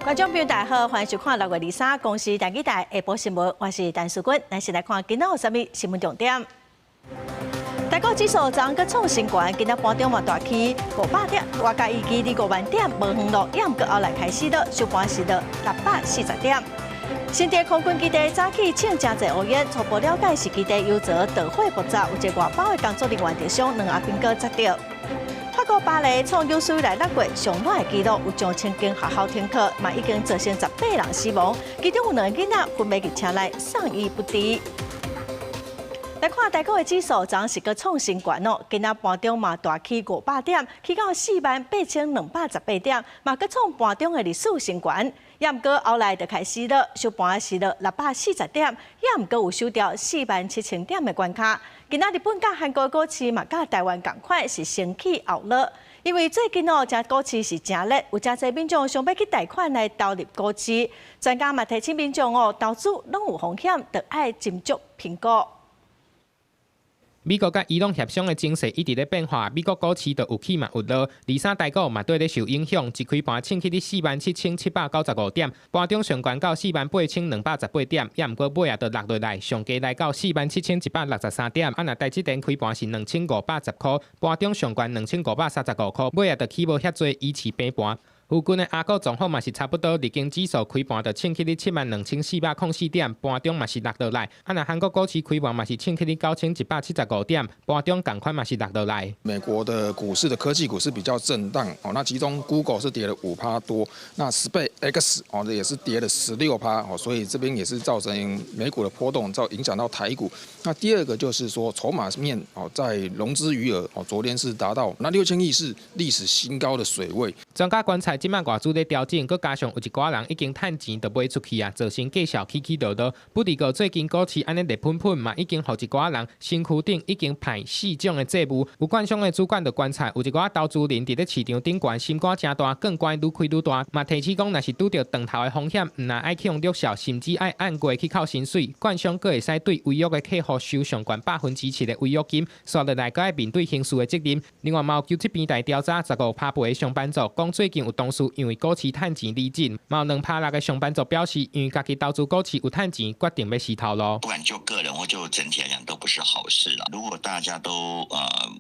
观众朋友大家好，欢迎收看6月23公视台记台下晡新闻，我是陈淑君，咱先来看今仔有啥物新闻重点。台股指数昨个创新高，今仔盘中嘛大起500点，外加预期2万点无远路，也毋过后来开始了，收盘是了640点。新地空军基地早起请真侪学员，初步了解是基地有责导火爆炸，有一个外包的工作人员着伤2阿兵哥砸掉。法国巴黎创有史以来6月上暖的纪录，有将10间学校停课，嘛已经造成18人死亡，其中有2个囡仔分别入车内丧医不治。来看台股的指数，昨是个创新高哦，今仔盘中嘛大起500点，起到48218点，嘛搁创盘中的历史新高。也毋过后来就开始了，收盘是了640点，也毋过有收掉47000点的关卡。今仔日本甲韩国股市嘛，甲台湾同款是升起后落，因为最近哦，这股市是真热，有真侪民众想要去贷款来投入股市。专家嘛提醒民众哦，投资拢有风险，着爱斟酌评估。美国甲伊朗协商的情势一直在变化，美国股市就有起嘛有落，23台股嘛对咧受影响，一开盘冲起伫47795点，盘中上悬到48218点，也毋过尾就落落来，上加来到47163点，若台积电开盘是2510块，盘中上悬2535块，尾就起无遐多，以持平盘。附近的亚股状况嘛是差不多，日经指数开盘就冲起伫72404点，盘中嘛是落落来。若韩国股市开盘嘛是冲起伫9175点，盘中同款嘛是落落来。美国的股市的科技股是比较震荡哦，那其中 Google 是跌了5%多，那SpaceX 哦也是跌了16%哦，所以这边也是造成美股的波动，影响到台股。那第二个就是说筹码面哦，在融资余额哦，昨天是达到那6000亿是历史新高的水位。专家观察。即卖外资咧调整，佮加上有一寡人已经趁钱就卖出去啊，造成计数起落落。不离个最近股市安尼热喷喷嘛，已经互一寡人身躯顶已经派4种的债务。有券商的主管就观察，有一寡投资人伫咧市场顶悬心肝真大，更悬愈开愈大。嘛提醒讲，若是拄着断头的风险，毋但爱去用绿效，甚至爱按过去扣薪水。券商阁会使对违约的客户收上悬7%的违约金，刷落来阁爱面对刑事的责任。另外，有97边台调查15趴的上班族，讲最近有同事因为股市趁钱离境，嘛有2趴6的上班族表示，因为家己投资股市有趁钱，决定要洗头路。不管就个人或就整体来讲，都不是好事了。如果大家都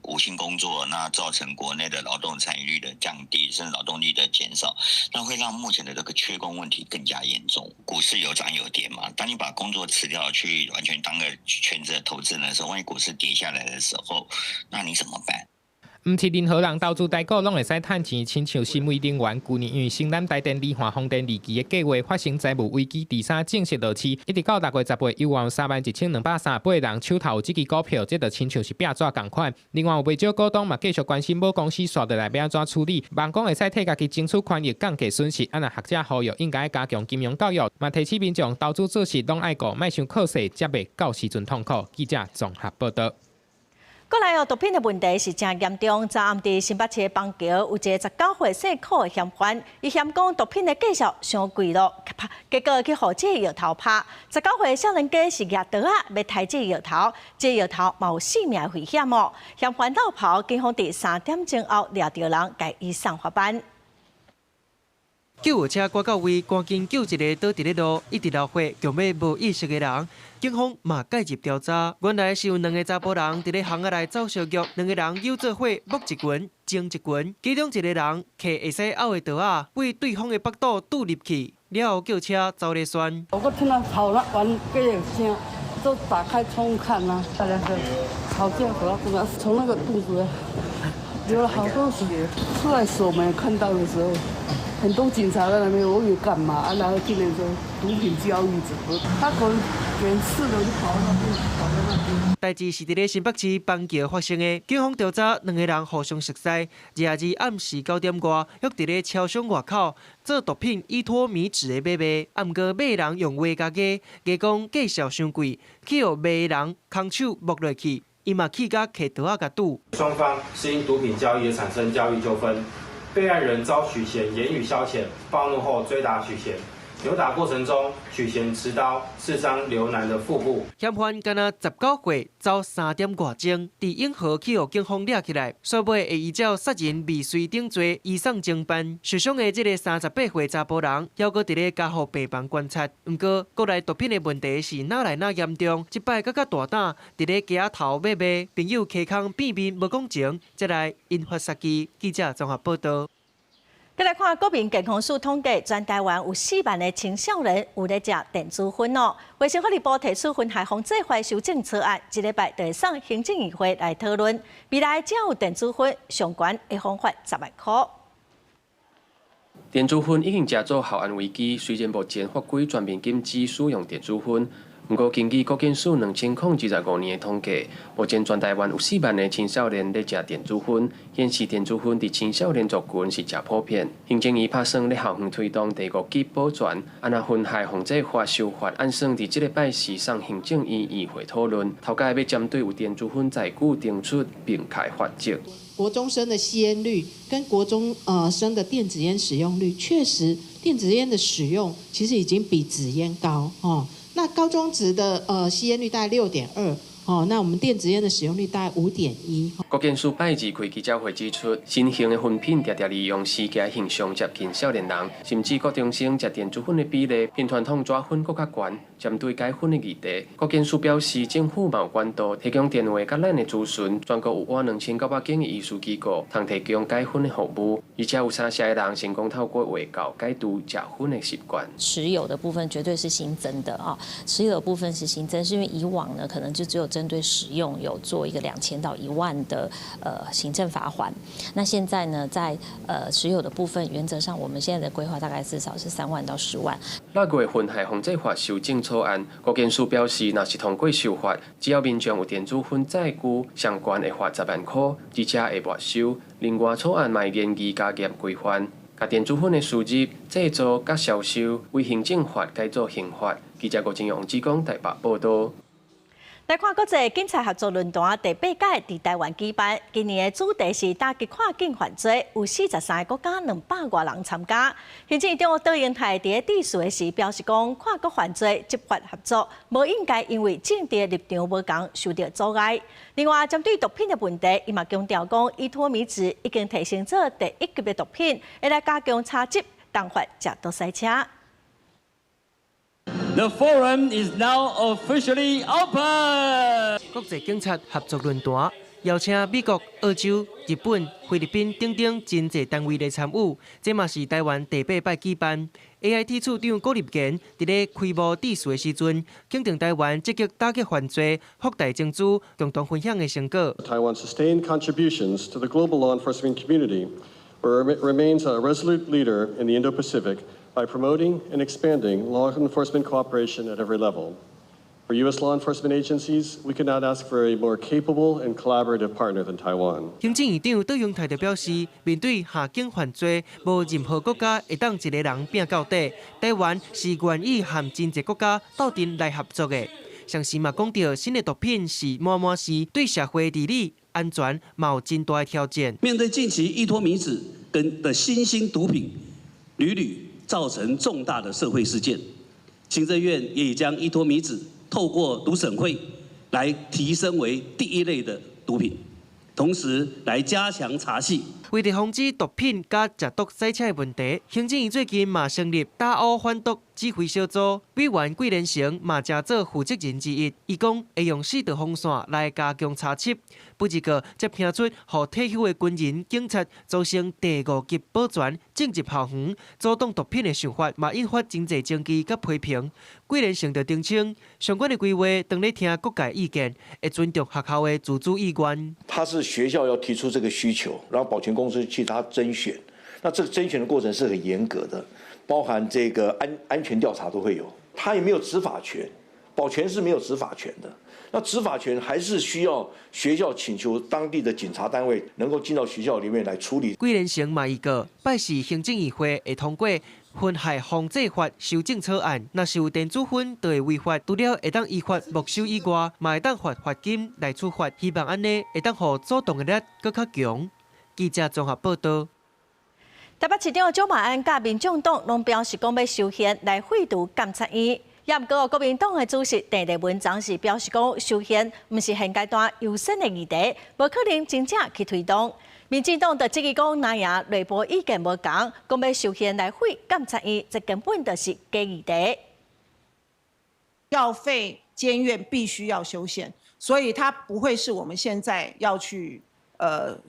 无心工作，那造成国内的劳动参与率的降低，甚至劳动力的减少，那会让目前的这个缺工问题更加严重。股市有涨有跌嘛，当你把工作辞掉去完全当个全职的投资人的时候，万一股市跌下来的时候，那你怎么办？毋是任何人投资台股拢会使趁钱，亲像新威能源，去年因为新南台电离岸风电2期的计划发生财务危机，第3正式落市，一直到6月10日，又有31238人手头这支股票，这就亲像是壁纸同款。另外有不少股东嘛继续关心母公司刷落来要安怎处理，望讲会使替家己争取权益，降低损失。学者呼吁应该加强金融教育，嘛提醒民众投资做事拢爱顾，莫伤靠势，才袂到时阵痛苦。记者综合报道。过来毒品的问题是真严重。昨暗伫新北市的邦桥，有一个19岁姓柯的嫌犯，伊嫌讲毒品的价值伤贵咯，结果去互这个药头拍。19岁少年家是举刀啊，要抬这个药头，这个药头嘛有性命危险哦。嫌犯绕跑，警方伫3点钟后抓到人，该移送法办。救护车赶到位，赶紧救一个倒伫咧路，一直流血、强要无意识的人。警方嘛介入调查，原来是有2个查甫人伫咧巷仔内走小玉，2个人又做伙摸一拳、争一拳，其中一个人摕会使拗的刀啊，为对方的腹肚堵入去，了后叫车走咧旋。我听到跑了完这个声，就打开窗户看啊，大家就吵架，怎么从那个肚子流了好多血，出来时我们看到的时候。很多警察在那边，我以为干嘛？然后进来说毒品交易者，他可能连刺了就跑到那边，跑到那边。代志是伫咧新北市邦桥发生的，警方调查2个人互相熟悉，廿日暗时9点外，约伫咧超商外口做毒品依托米纸的买卖，毋过买人用话加价，加讲价值伤贵，去互卖人空手摸落去，伊嘛去甲摕刀甲堵。双方是因毒品交易而产生交易纠纷。被害人遭许嫌言语消遣，暴怒后追打许嫌，扭打过程中举贤持刀，刺伤刘男的腹部。嫌犯敢若19岁，走3点外钟，伫永和去互警方抓起来，说尾会依照杀人未遂等罪移送侦办。受伤的这个38岁查甫人，还阁伫咧家护病房观察。不过，国内毒品的问题是哪来哪严重，即摆更较大胆，伫咧街头买卖，朋友溪空变面无讲情，再来引发杀机。记者综合报道。再来看国民健康署统计，全台湾有4万的青少年有咧食电子烟哦。卫生福利部提出烟害防治法修正草案，一礼拜就会送行政议会来讨论。未来只要有电子烟，上悬会罚款10万块。电子烟已经加做校安危机，虽然目前法规全面禁止使用电子烟。不过，根据国健署2025年的统计，目前全台湾有4万的青少年咧食电子烟，显示电子烟伫青少年族群是真普遍。行政院拍算咧校园推动第5级保全，安那烟害防治法修法，按算伫这礼拜四送行政院议会讨论，头家要针对有电子烟载具定出并开法则。国中生的吸烟率跟国中生的电子烟使用率，确实电子烟的使用其实已经比纸烟高哦。那高中职的吸烟率大概6.2。那我们电子烟的使用率大概5.1。国健署拜二开记者会指出，新型的烟品常常利用时机现象接近少年人，甚至国中生食电子烟的比例比传统纸烟更较悬。针对该烟的议题，国健署表示，政府有管道提供电话甲咱的资讯，全国有约2900间的医师机构，通提供该烟的服务，而且有3成的人成功透过卫教改除食烟的习惯。持有的部分绝对是新增的啊，持有的部分是新增，是因为以往呢可能就只有针对使用有做一个2000到1万的行政罚锾，那现在呢在持有的部分，原则上我们现在的规划大概至少是3万到10万。那月烟害防治法修正草案，国健署表示，若是通过修法，只要民众有电子烟载具，上悬会罚10万块，而且会没收。另外，草案嘛研议加严规范，甲电子烟的输入、制作、甲销售为行政法改做刑法。记者郭金勇、志光台北报道。来看国际警察合作论坛第8届伫台湾举办，今年的主题是打击跨境犯罪，有43个国家200多人参加。行政院长杜英泰伫致辞的时表示讲，跨国犯罪执法合作无应该因为政治立场无同受到阻碍。另外，针对毒品的问题，伊嘛强调讲，依托米酯已经提升做第1级的毒品，会来加强查缉，当发食毒赛车。The forum is now officially open. 国际警察合作论坛邀请美国、澳洲、日本、菲律宾等等真济单位来参与，这嘛是台湾第8摆举办。AIT 处长郭立坚伫咧开幕致辞的时阵，肯定台湾积极打击犯罪、扩大证据、共同分享的成果。Taiwan's sustained contributions to the global law enforcement community remains a resolute leader in the Indo-Pacific. By promoting and expanding law enforcement cooperation at every level. For U.S. law enforcement agencies, we could not ask for a more capable and collaborative partner than Taiwan. 行政院长杜永泰就表示，面对下境犯罪，无任何国家会当一个人拼到底。台湾是愿意和真济国家斗阵来合作的。上时嘛讲到，新的毒品是满满是对社会治理、安全嘛有真大的挑战。面对近期依托米酯的新兴毒品，屡屡造成重大的社会事件，行政院也已将依托米酯透过毒审会来提升为第1类的毒品，同时来加强查缉。为了防止毒品加食毒赛车的问题，行政院最近嘛成立打乌反毒指挥小组，委员桂连成嘛正做负责人之一。伊讲会用4道防线来加强查缉，不一个则拼出互退休的军人、警察组成第5级保全政治校园，阻挡毒品的想法，嘛引发真济争议甲批评。桂连成就澄清，相关的规划当咧听各界意见，会尊重学校的自主意愿。他是学校要提出这个需求，然后保全公司去他甄选，那这个甄选的过程是很严格的，包含这个安全调查都会有，他也没有执法权，保全是没有执法权的。那执法权还是需要学校请求当地的警察单位能够进到学校里面来处理。桂连成嘛伊个拜四行政议会会通过烟害防治法修正草案，若是有电子烟就会违法，除了会当依法没收以外，嘛会当罚金来处罚。希望安尼会当互主动的力更较强。记者综合报道。台北市长蒋万安甲民众党拢表示讲要修宪来废除监察院，也毋过国民党的主席郑丽文当时表示讲修宪毋是现阶段优先的议题，无可能真正去推动。民进党就质疑讲，那样内部意见无同，讲要修宪来废监察院，这根本就是假议题。要废监院必须要修宪，所以它不会是我们现在要去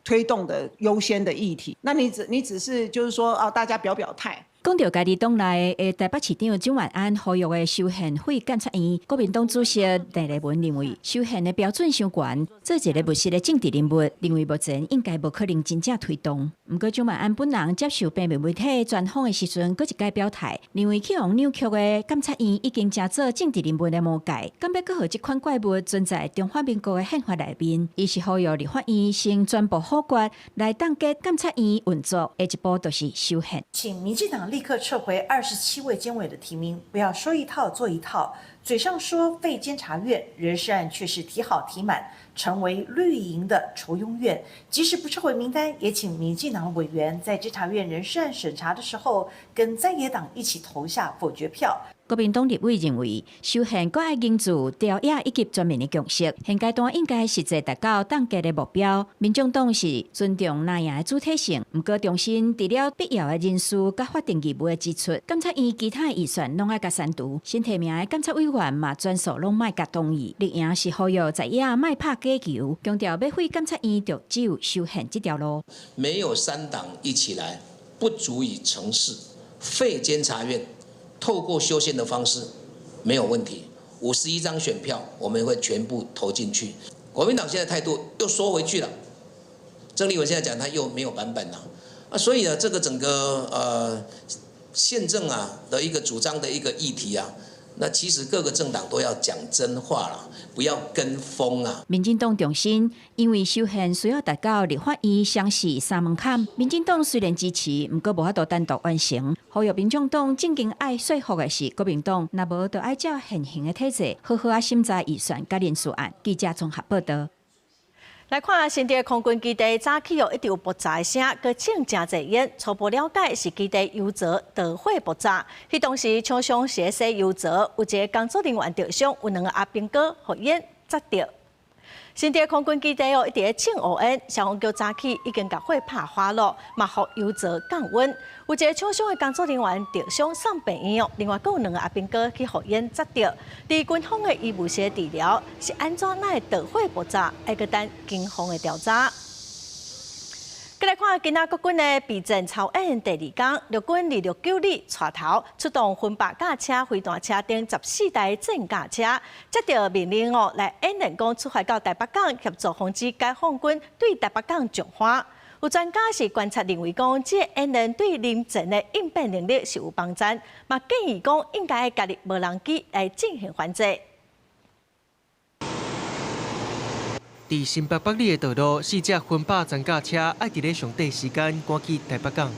推动的优先的议题。那你只是就是说大家表表态。讲到家己党内的台北市长蒋万安呼吁的修宪废监察院，国民党主席郑丽文认为修宪的标准伤悬，做一个务实的政治人物，认为目前应该无可能真正推动。不过蒋万安本人接受平面媒体专访的时阵，佫一改表态，认为去用扭曲的监察院已经真做政治人物的魔界，敢要搁予这款怪物存在中华民国的宪法内面，伊是呼吁立法院先全部否决来冻结监察院运作，下一步就是修宪。请民进党立刻撤回27位监委的提名，不要说一套做一套，嘴上说废监察院，人事案却是提好提满，成为绿营的酬庸院。即使不撤回名单，也请民进党委员在监察院人事案审查的时候，跟在野党一起投下否决票。国民党立委认为，修宪搁爱凝聚调野以及全面的共识，现阶段应该实际达到冻结的目标。民众党是尊重那样的主体性，不过重申除了必要的人事甲法定义务的支出，监察院其他的预算拢爱甲删除。新提名的监察委员嘛，全数拢莫甲同意。立营是呼吁在野莫拍假球，强调要废监察院就只有修宪这条路。没有3党一起来，不足以成事。废监察院。透过修宪的方式没有问题，51张选票我们会全部投进去。国民党现在态度又缩回去了，郑丽文现在讲他又没有版本了所以呢，这个整个宪政的一个主张的一个议题那其实各个政党都要讲真话了，不要跟风民进党重申，因为修宪需要达到立法院相视3门槛。民进党虽然支持，不过无法度单独完成。呼吁民众党正经爱说服的是国民党，若无就爱照现行的体制，好好审查预算甲人事案。记者综合报道。来看新地空军基地早起一直有爆炸的声，佮请真侪烟。初步了解是基地油槽导火爆炸。迄当时厂商是洗油槽，有一个工作人员受伤，有2个阿兵哥被烟砸着。新地空军基地一直请乌烟，消防局早起已经甲火拍花落，嘛互油槽降温。有一个厂商的工作人员受伤送病院，另外佫有2个阿兵哥去互烟砸着。伫军方的医务室治疗，是安怎会导火爆炸？还佫等警方的调查。再来看今仔国军的备战操演第2天，陆军269旅带头出动分8架车、飞弹车等14台战架车，接到命令来演练讲出发到台北港协助防止解放军对台北港纵火。有专家是观察认为讲，这演练对临阵的应变能力是有帮助，嘛建议讲应该加入无人机来进行反制。伫新北北里的道路，4架分8装甲车爱伫咧上短时间赶去台北港。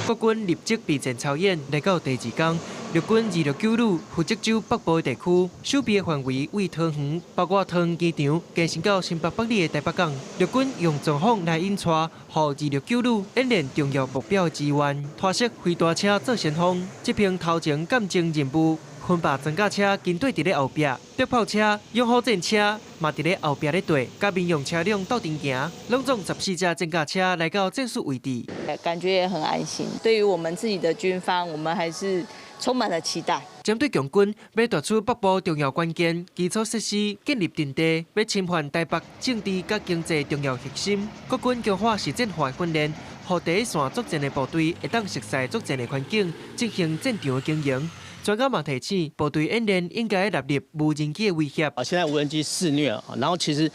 国军立即备战操演，来到第2天，陆军269旅负责州北部地区，守备的范围为桃园，包括桃园机场，加伸到新北北里的台北港。陆军用纵风来引带，互269旅演练重要目标支援，拖设飞弹车做先锋，执行头前干警任务。分8装甲车跟队伫咧后壁，迫炮车、勇火战车嘛伫咧后壁咧队，甲民用车辆斗阵行，拢总14架装甲车来到战术位置。感觉也很安心。对于我们自己的军方，我们还是充满了期待。针对强军要夺取北部重要关键基础设施，建立阵地，要侵犯台北政治甲经济重要核心，国军强化实战化训练，互第一线作战的部队会当熟悉作战的环境，进行战场的经营。专家嘛提醒，部队演练应该纳入无人机的威胁。现在无人机肆虐，然后其实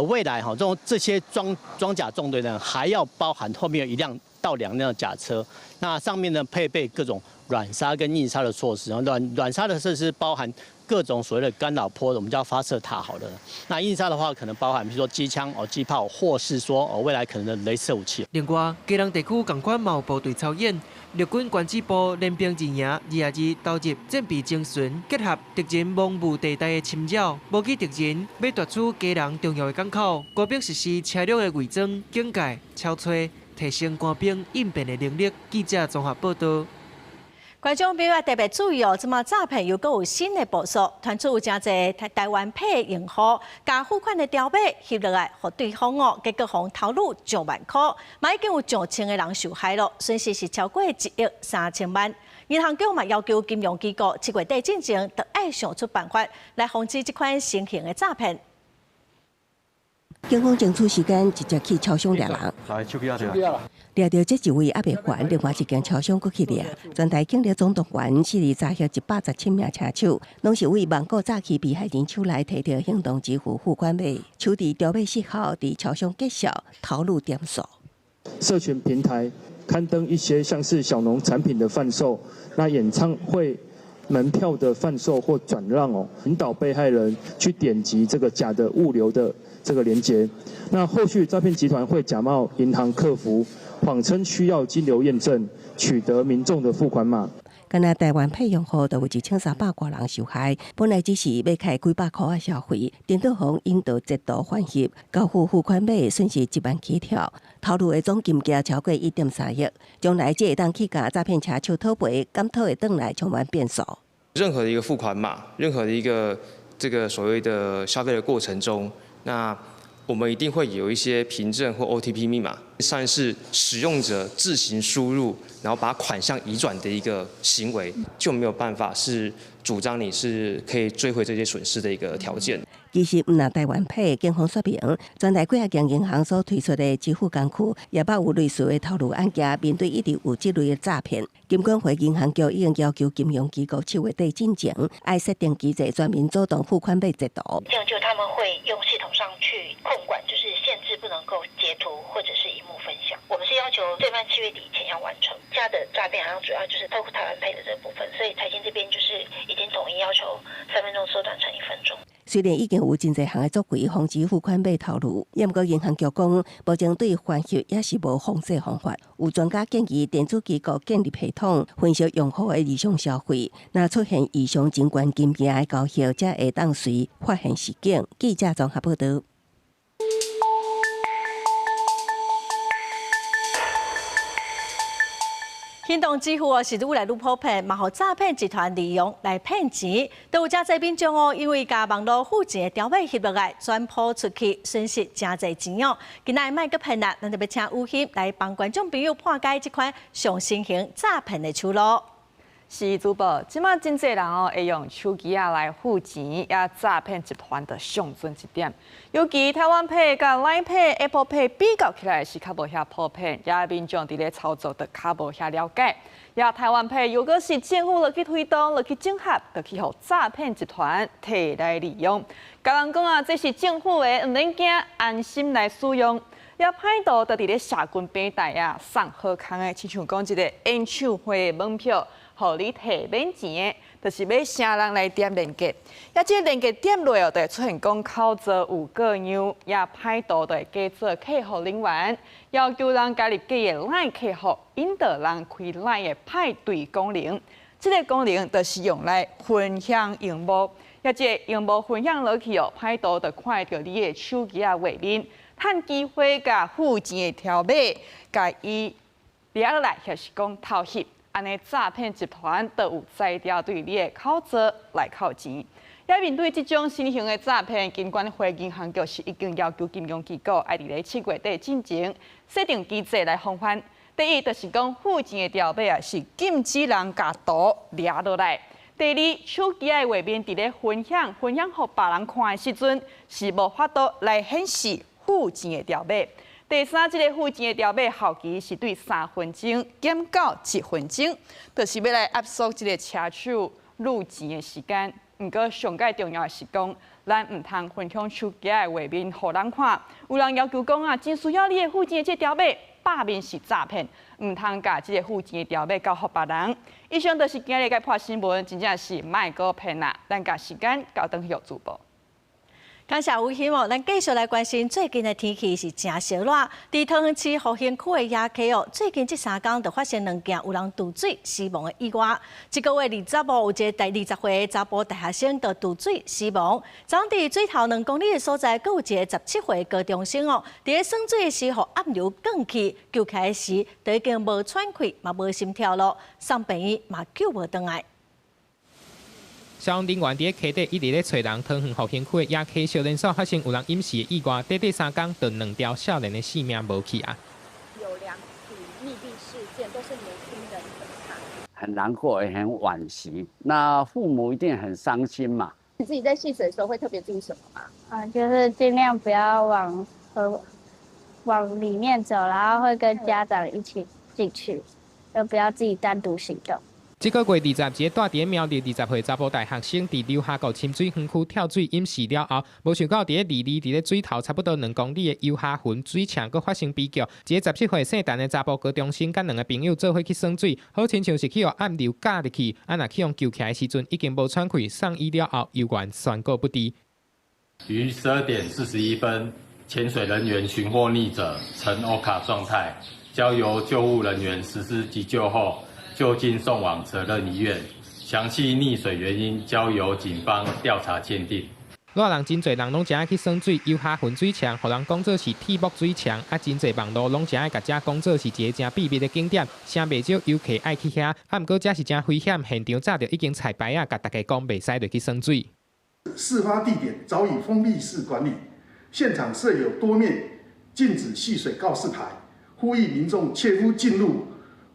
未来这些装甲纵队呢，还要包含后面有1到2辆的甲车，那上面呢配备各种软杀跟硬杀的措施。软杀的设施包含各种所谓的干扰波，我们叫发射塔好了。那硬杀的话，可能包含比如说机枪、机炮，或是说未来可能的雷射武器。另外，基隆地区同款嘛有部队操演。陆军管制部练兵阵营222投入战备精神，结合敌人蒙雾地带的侵扰，无记敌人要夺取基隆重要的港口，高标实施车辆的伪装、警戒、超吹、提升官兵应变的能力。记者综合报道。观众朋友特别注意哦，即马诈骗又搁有新的部署，传出有真侪台湾配用户将付款的条码翕落来，互对方哦，结果互投入上万块，嘛已经有上千个人受害咯，损失是超过1亿3000万。银行局嘛要求金融机构7月底之前，得爱想出办法来防止这款新型的诈骗。警方争取时间，直接去超商抓人。抓到这一位也未还，另外一间超商搁去抓。全台警力总动员，4日查获117名车手，拢是为网购诈欺被害人手内摕到行动支付付款码，手伫条码时候，伫超商结销投入点数。社群平台刊登一些像是小农产品的贩售，那演唱会门票的贩售或转让引导被害人去点击这个假的物流的这个连结。那后续诈骗集团会假冒银行客服，谎称需要金流验证，取得民众的付款码。敢若台湾配用户就有1300多人受害，本来只是要开几百块的消费，电脑行引导截图换翕，交付付款码损失1万起跳，投入的总金额超过1.3亿。将来这会当去甲诈骗车手讨赔，检讨会转来充满变数。任何的一个付款码，任何的一个这个所谓的消费的过程中，那我们一定会有一些凭证或 OTP 密码，算是使用者自行输入，然后把款项移转的一个行为，就没有办法是主张你是可以追回这些损失的一个条件。其实，唔那台湾配，警方说明，全台几啊间银行所推出的支付工具，也捌有类似的投入案件。面对一直有这类的诈骗，金管会银行局已经要求金融机构7月底之前，爱设定机制，专门主动付款码截图。这样就他们会用系统上去控管，就是限制不能够截图或者是荧幕分享。我们是要求最慢7月底以前要完成。现在的诈骗好像主要就是透过台湾配的这部分，所以财经这边就是已经统一要求3分钟缩短成1分钟。虽然已经有真侪项的作为防止付款码透露，也毋过银行局讲，目前对还息也是无防制方法。有专家建议电子机构建立系统，分析用户的异常消费，若出现异常真悬金额的交易，才会当随发现事件。记者综合报道。行动支付是愈来愈普遍，嘛，互诈骗集团利用来骗钱。都有真侪民众哦，因为甲网络付钱的条码翕落来，转播出去，损失真侪钱哦。今仔卖个骗啦，咱就要请吴鑫来帮观众朋友破解这款上新型诈骗的出路。是主播，即马真侪人哦会用手机啊来付钱，也诈骗集团的上准一点。尤其台湾 Pay 甲 Line Pay、Apple Pay 比较起来是较无遐普遍，也民众伫咧操作的较无遐了解。也台湾 Pay 如果是政府落去推动、落去整合，就去互诈骗集团摕来利用。甲人讲啊，这是政府的，唔免惊，安心来使用。也歹徒就伫咧社群平台啊送好康的，亲像讲一个演唱会的门票。互你摕免钱的，就是要啥人来点连结，也即个连结点落后，就会出现讲口罩有各样，也歹徒就会假做客服人员，要求人加入自己的 LINE 客服，引导人开 LINE 的派对功能。这个功能就是用来分享荧幕，也即个荧幕分享落去哦，歹徒就看到你的手机啊画面，趁机会甲付钱的条码，甲伊掠落来，或是讲偷翕。安尼诈骗集团都有摘掉对你的口罩来扣钱。也面对这种新型的诈骗，金管会银行局是已经要求金融机构爱伫咧7月底进前设定机制来防范。第一，就是讲付钱的条码啊是禁止人甲图掠落来。第二，手机的画面伫咧分享互别人看的时阵，是无法度来显示付钱的条码。第三，这个付钱的条码效期是对3分钟减到1分钟，就是要来压缩这个车手入钱的时间。不过，上界重要的是讲，咱唔通分享手机的画面互人看。有人要求讲啊，真需要你的付钱的这条码，百面是诈骗，唔通甲这个付钱的条码交互别人。以上就是今日个破新闻，真正是卖个骗啦。咱甲时间交等许主播。感谢吴希望，咱继续来关心最近的天气是真烧热。在桃园市复兴区的夜溪哦，最近这3天就发生2件有人溺水死亡的意外。这个月20号有一个第20岁的查甫大学生就溺水死亡。早上伫水头2公里的所在，阁有一个17岁的高中生哦，伫咧耍水的时候暗流降气，救起来时就已经无喘气，嘛无心跳咯，送病院嘛救无回来。消防人员伫溪底一直咧找人，桃园复兴区的野溪少年所发生有人淹死的意外，短3天就2条少年的性命无去啊！有2起溺毙事件，都是年轻人身上，很难过也很惋惜。那父母一定很伤心嘛。你自己在戏水的时候会特别注意什么吗？就是尽量不要往里面走，然后会跟家长一起进去，就不要自己单独行动。这个月20日，一个住伫苗栗20岁查甫大学生伫流下沟深水园区跳水淹死了后，无想到伫咧离伫咧水头差不多2公里的游下云水墙，阁发生悲剧。一个17岁姓陈的查甫高中生，甲2个朋友做伙去耍水，好亲像是去互暗流夹入去，若去用救起来时阵，已经无喘气，送医了后，犹原宣告不治。于12点41分，潜水人员寻获溺者呈欧卡状态，交由救护人员实施急救后。就近送往责任医院，详细溺水原因交由警方调查鉴定。热人真侪人拢真爱去耍水，游下浑水墙，互人讲做是铁木水墙，真侪网络拢真爱甲遮讲做是一个真秘密的景点，声袂少游客爱去遐。毋过这是真危险，现场早就已经彩排甲大家讲袂使落去耍水。事发地点早已封闭式管理，现场设有多面禁止戏水告示牌，呼吁民众切勿进入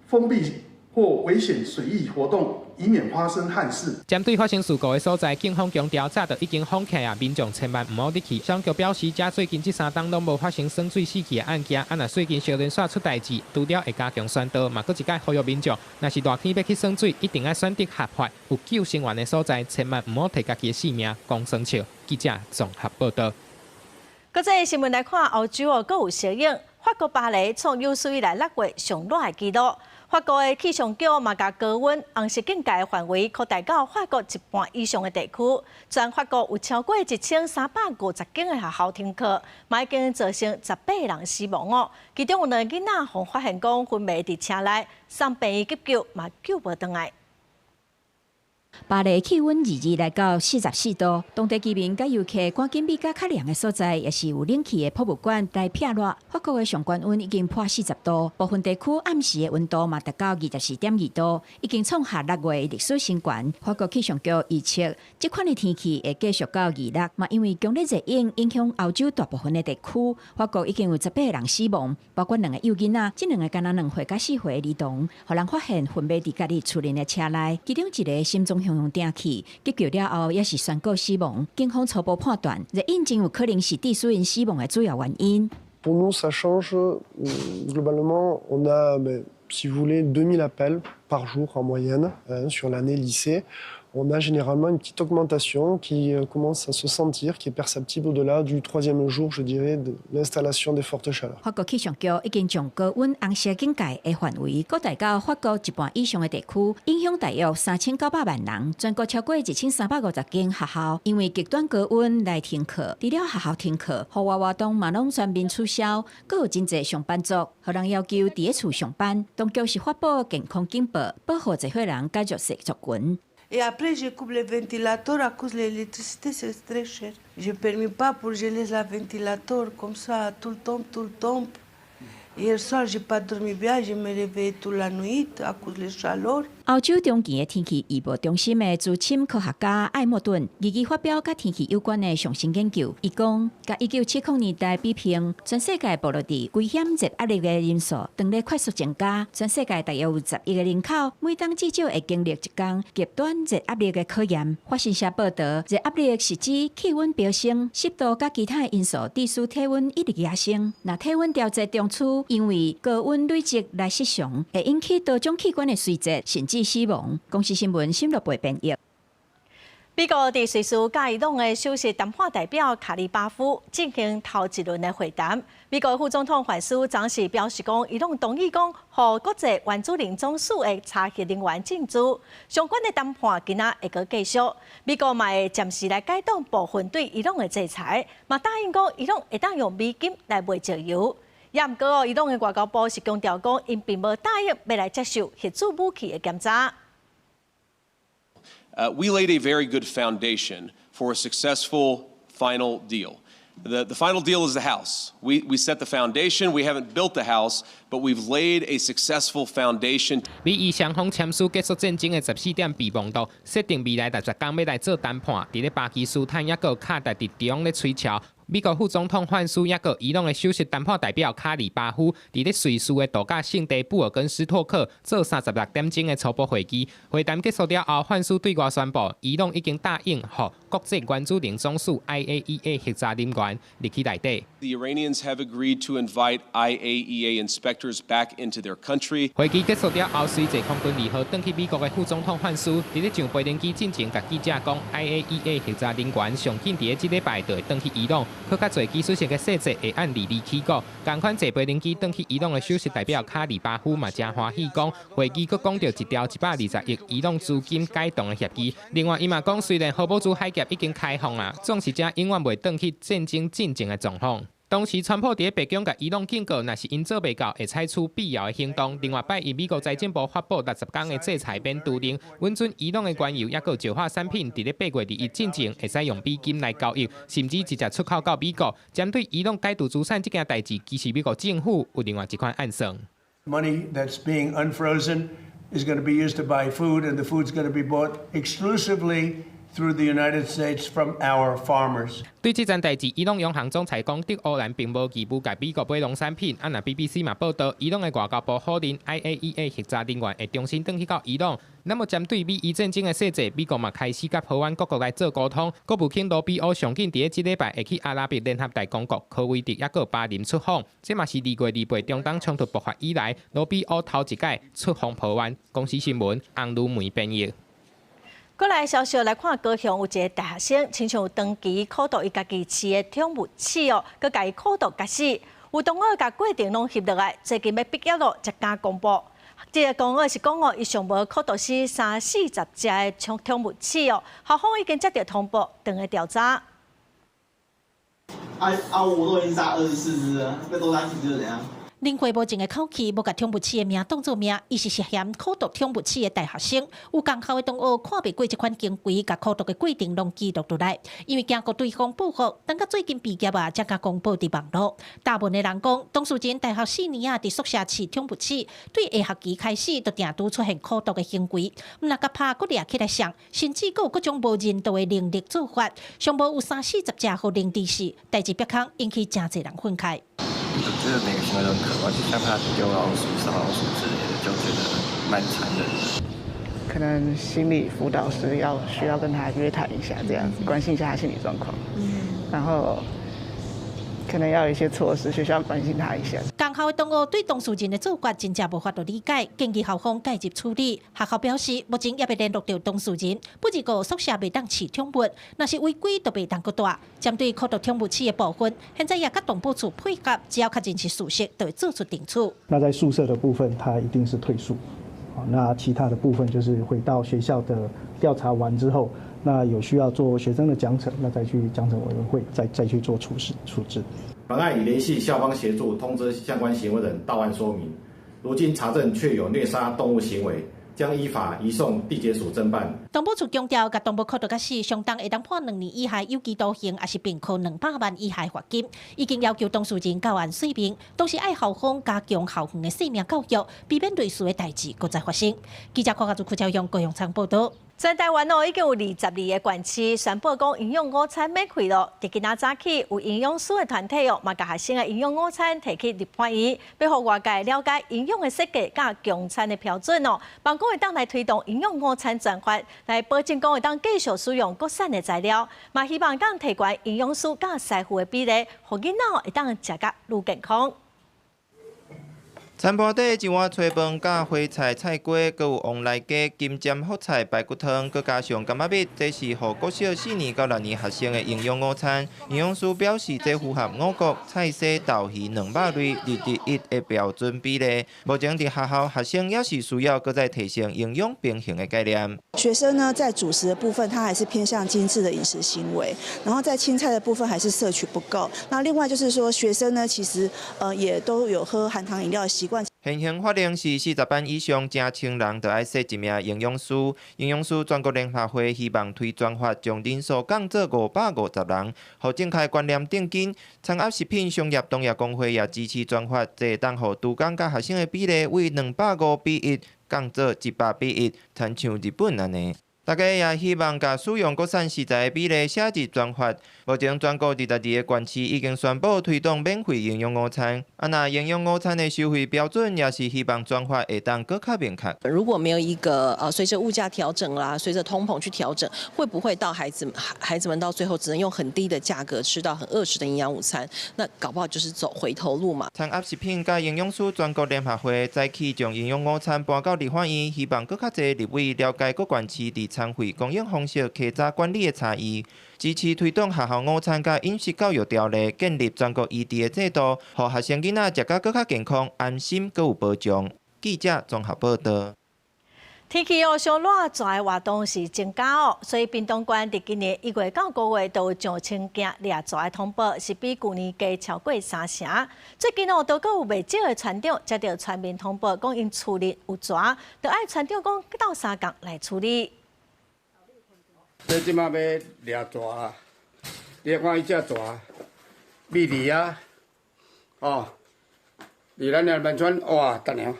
封闭或危险水域活动，以免发生憾事。针对发生事故的所在，警方强调早就已经封起啊，民众千万唔好入去。消防局表示，遮最近这3天拢无发生耍水死去的案件，若最近少年煞出代志，除了会加强宣导，嘛佫一概呼吁民众，若是热天要去耍水，一定要选择合法、有救生员的所在，千万唔好摕家己的性命讲生笑。记者综合报道。搁再新闻来看，欧洲哦，佫有小影，法国巴黎创有史以来6月上热的纪录。法国的气象局嘛，甲高温红色警戒的范围扩大到法国一半以上的地区。全法国有超过1350间的学校停课，嘛已经造成18人死亡哦。其中有2个囡仔，互发现讲昏迷伫车内，送病院急救嘛救无回来。巴黎气温日来到44度，当地居民甲游客赶紧比较较凉的所在，也是有冷气的博物馆来避热。法国的上高温已经破40度，部分地区暗时的温度嘛达到24.2度，已经创下6月历史新高。法国气象局预测，这款的天气会继续到2月，嘛因为强烈热影响欧洲大部分的地区，法国已经有18人死亡，包括2个幼囡仔，这2个敢若2岁甲4岁的儿童，互人发现昏迷伫家己厝内的车内，其中一个心脏向定去，急救了后也是宣告死亡。警方初步判断，热饮真有可能是致使因死亡的主要原因。Pour nous, ça change. Globalement, on a, si vous voulez, 2000 appels par jour en moyenne sur l'année lycée. On a généralement une petite augmentation qui commence à se sentir, qui est perceptible au-delà du 3e jour, je dirais, de l'installation des fortes chaleurs. 法國氣象局已經將高溫紅色警戒的範圍擴大到法國一半以上的地區，影響大約3900萬人。全國超過1350間學校因為極端高溫來停課，除了學校停課，戶外活動嘛攏全面取消，閣有真濟上班族，予人要求佇咧厝上班。當局是發布健康警報，保護這伙人繼續食族群。Et après, je coupe les ventilateurs à cause de l'électricité, c'est très cher. Je ne permets pas pour geler le ventilateur comme ça tout le temps. Hier soir, je n'ai pas dormi bien, je me réveille toute la nuit à cause de la chaleur. 歐洲中期的天氣預報中心的資深科學家艾莫頓，日發表甲天氣有關的上新研究。伊講，甲1970年代比拼，全世界暴露伫危險熱壓力的人數正在快速增加。全世界大約有10億個人口，每當至少會經歷一天極端熱壓力的考驗。法新社報道，熱壓力是指氣溫飆升、濕度甲其他的因素致使體溫一直上升。若體溫調節中樞因為高溫累積來失常，會引起多種器官的衰竭，甚至死亡。公司新聞心樂培編譯。美国伫瑞士甲伊朗的首席谈判代表卡里巴夫进行头一轮的会谈。美国副总统范斯当时表示讲，伊朗同意讲，和国际原子能总署的查核人员进驻，相关的谈判今仔会阁继续。美国嘛会暂时来解冻部分对伊朗的制裁，嘛答应讲伊朗会当用美金来卖石油。也毋过伊朗的外交部是强调讲，因并无答应要来接受核子武器的检查。We laid a very good foundation for a successful final deal. The final deal is the house. We set the foundation. We haven't built the house, but we've laid a successful foundation. 美伊双方签署结束战争的14点备忘录，设定未来60天要来做谈判。伫咧巴基斯坦也有卡达伫中咧吹桥。美国副总统范斯也有伊朗的首席谈判代表卡里巴夫，伫咧瑞士的度假胜地布尔根斯托克做36点钟的初步会议。会谈结束了后，范斯对外宣布，伊朗已经答应和国际原子能总署 IAEA 核查人员入去内底。The Iranians have agreed to invite IAEA inspectors back into their country. 会议结束了后，随坐空军2号登去美国的副总统范斯，伫咧上飞轮机进前，甲记者讲 ，IAEA 核查人员上紧伫咧这礼拜就会登去伊朗。更较侪技术性嘅细节会按利起果，同款坐飞轮机登去伊朗嘅首席代表卡里巴夫嘛真欢喜讲，会议佫讲到一条120亿伊朗资金解冻嘅协议。另外，伊嘛讲，虽然荷堡州海峡已经开放啊，总是这永远袂登去战争进程嘅状况。当时，川普伫白宫甲伊朗警告，若是因做袂到，会采取必要的行动。另外，拜以美国财政部发布60天的制裁免除令，允准伊朗的原油也有石化产品伫咧8月21进前会使用美金来交易，甚至直接出口到美国。针对伊朗解除资产这件代志，其实美国政府有另外一款暗算。Money that's being unfrozen is going to be used to buy food, and the food's going to be bought exclusively through the United States from our farmers. 对这件代志，伊朗央行总裁讲，德欧兰并无义务甲美国买农产品。那 BBC 嘛报道，伊朗的外交部否认 IAEA 核查人员会重新登去到伊朗。那么针对美伊战争的细节，美国嘛开始甲台湾各国来做沟通。国务卿罗比欧上紧伫这礼拜会去阿拉伯联合大公国科威特也有巴林出访，这嘛是2月2日中东冲突爆发以来，罗比欧头一届出访台湾。公司新闻，洪如梅编译。过来消息来看，高雄有一个大学生，亲像长期苦读伊家己饲的宠物鼠哦，佮家己苦读甲死，有同学甲规定拢翕落来，最近要毕业咯，才敢公布。这个公告是讲哦，伊上无苦读死30-40只的宠物鼠哦，校方已经接到通报，等来调查。我都已经杀24只了，被多杀几只又怎样？林过无情的口气，无甲宠物鼠的名当作名，伊是涉嫌苦毒宠物鼠的大学生。有共校的同学看袂过这款行为，甲苦毒的过程拢记录落来。因为惊过对方报复，等到最近毕业啊，才甲公布伫网络。大部分的人讲，当事人大学4年啊，伫宿舍饲宠物鼠，对下学期开始就定拄出现苦毒的行为，毋若甲拍佫掠起来上，甚至佫有各种无人道的凌辱做法，上无有30-40只互零知识，代志别空，引起真侪人愤慨。我觉得每个行为都很可怕，就像他丢老鼠、烧老鼠之类的，就觉得蛮残忍的。可能心理辅导师需要跟他约谈一下，这样子关心一下他心理状况，然后可能要有一些措施，学校关心他一下。共校的同学对当事人的做法真正无法度理解，建议校方介入处理。学校表示，目前也未联络到当事人，不只个宿舍袂当饲宠物，若是违规就袂当搁大。针对苦毒宠物鼠的部分，现在也甲动保处配合，只要确认是事实，就会做出定处。那在宿舍的部分，它一定是退宿。那其他的部分就是回到学校的调查完之后，那有需要做学生的奖惩，那再去奖惩委员会再去做处置。本案已联系校方协助通知相关行为人到案说明，如今查证确有虐杀动物行为，将依法移送地检署侦办。动保处强调，甲动物苦毒甲死，相当会当判2年以下有期徒刑，也是并科200万以下罚金。已经要求当事人到案说明，同时爱校方加强校园的性命教育，避免类似的代志搁再发生。记者柯家珠、柯朝阳、高雄场报道。在台湾已经有22个县市宣布讲营养午餐免费咯。伫今仔早起，有营养师的团体嘛，甲学生的营养午餐提去立法院，要互外界了解营养的设计甲供餐的标准哦。办公会当来推动营养午餐专法，来保证讲会当继续使用国产的材料，嘛希望讲提高营养师甲师傅的比例，互囡仔会当食甲愈健康。餐盘底一碗炊饭甲花菜菜瓜，佮有旺来鸡、金针福菜排骨汤，佮加上柑仔蜜，这是予国小4年到6年学生的营养午餐。营养师表示，这符合5谷、菜色、豆鱼2肉类2:1的标准比例。目前伫学校，学生也是需要搁再提升营养平衡的概念。学生呢，在主食的部分，他还是偏向精致的饮食行为，然后在青菜的部分还是摄取不够。那另外就是说，学生呢，其实也都有喝含糖饮料的习惯。现行法令是40班以上正青人，就要设一名营养师。营养师全国联合会希望推专法，将人数降做550人，互正确观念定根。产业食品商业同业工会也支持专法，这当互拄工甲学生的比例为250:1降做100:1，参像日本安尼。大家也希望甲使用国产食材的比例写入专法。目前全国22个县市已经宣布推动免费营养午餐。那营养午餐的收费标准也是希望专法会当更加明确。如果没有一个随着物价调整啦，随着通膨去调整，会不会到孩子们到最后只能用很低的价格吃到很饿食的营养午餐？那搞不好就是走回头路嘛。产业食品甲营养师全国联合会早起将营养午餐搬到立法院，希望更较侪立委了解各县市伫餐费供应方式、客家管理的差异，支持推动学校午餐甲饮食教育条例，建立全国一致的制度，让学生囡仔食甲更较健康、安心，佮有保障。记者综合报道。天气上热，蛇的活动是增加所以屏东县伫今年1月到5月都有上千件掠蛇的通报，是比去年加超过3成。最近都阁有未少的船长接到村民通报，讲因厝里有蛇，就爱船长讲到3天来处理。这即马要掠蛇啊！你看伊只蛇，米粒啊，哦，离咱的门窗哇，等下，